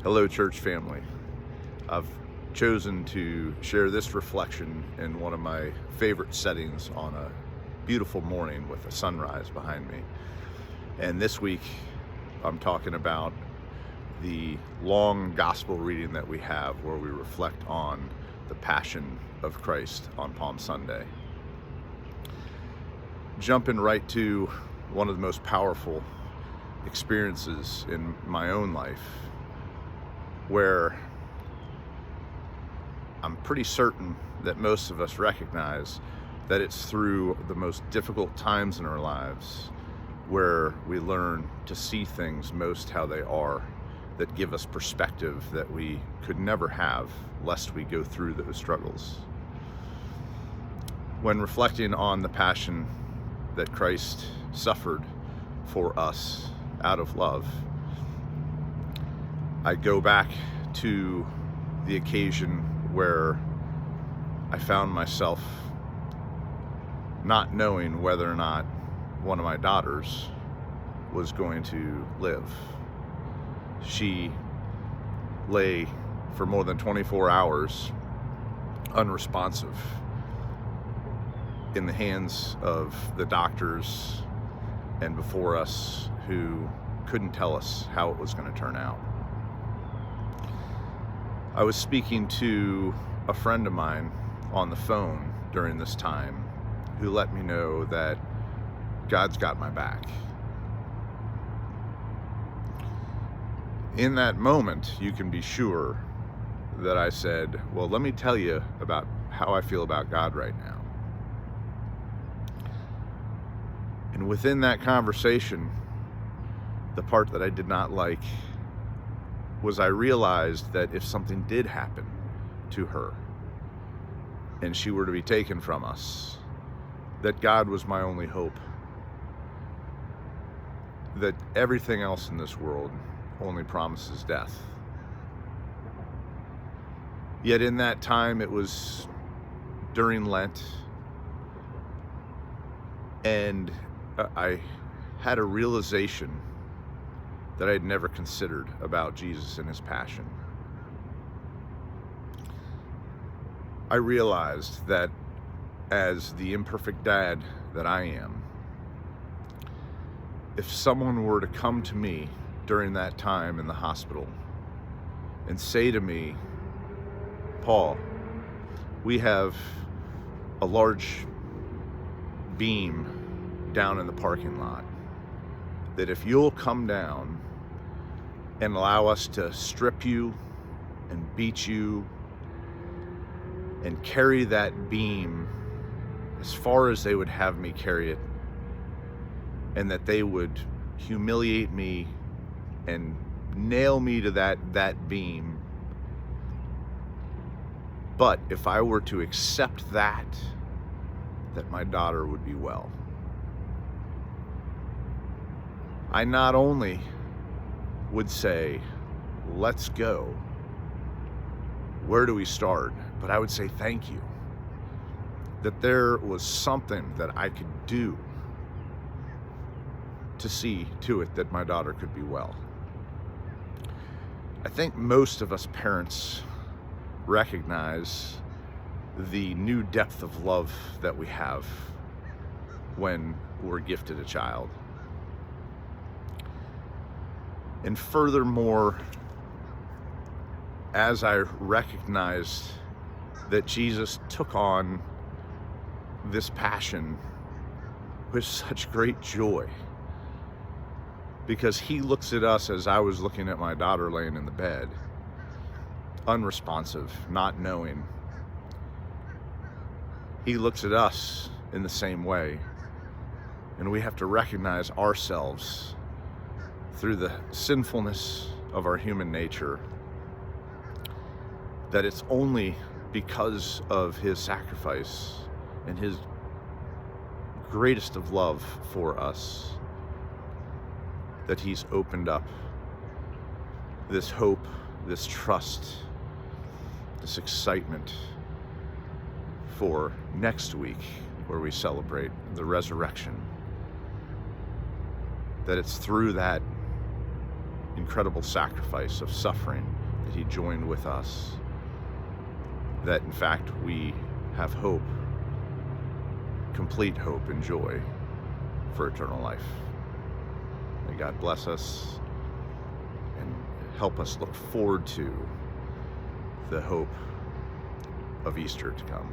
Hello, church family. I've chosen to share this reflection in one of my favorite settings on a beautiful morning with a sunrise behind me. And this week, I'm talking about the long gospel reading that we have where we reflect on the Passion of Christ on Palm Sunday. Jumping right to one of the most powerful experiences in my own life, where I'm pretty certain that most of us recognize that it's through the most difficult times in our lives where we learn to see things most how they are, that give us perspective that we could never have lest we go through those struggles. When reflecting on the passion that Christ suffered for us out of love, I go back to the occasion where I found myself not knowing whether or not one of my daughters was going to live. She lay for more than 24 hours unresponsive in the hands of the doctors and before us who couldn't tell us how it was going to turn out. I was speaking to a friend of mine on the phone during this time who let me know that God's got my back. In that moment, you can be sure that I said, well, let me tell you about how I feel about God right now. And within that conversation, the part that I did not like was I realized that if something did happen to her and she were to be taken from us, that God was my only hope. That everything else in this world only promises death. Yet in that time, it was during Lent, and I had a realization that I had never considered about Jesus and his passion. I realized that as the imperfect dad that I am, if someone were to come to me during that time in the hospital and say to me, Paul, we have a large beam down in the parking lot, that if you'll come down and allow us to strip you and beat you and carry that beam as far as they would have me carry it, and that they would humiliate me and nail me to that beam. But if I were to accept that my daughter would be well. I not only would say, let's go, where do we start? But I would say thank you. That there was something that I could do to see to it that my daughter could be well. I think most of us parents recognize the new depth of love that we have when we're gifted a child. And furthermore, as I recognized that Jesus took on this passion with such great joy, because he looks at us as I was looking at my daughter laying in the bed, unresponsive, not knowing. He looks at us in the same way, and we have to recognize ourselves through the sinfulness of our human nature, that it's only because of his sacrifice and his greatest of love for us that he's opened up this hope, this trust, this excitement for next week, where we celebrate the resurrection. That it's through that incredible sacrifice of suffering that he joined with us, that in fact we have hope, complete hope and joy for eternal life. May God bless us and help us look forward to the hope of Easter to come.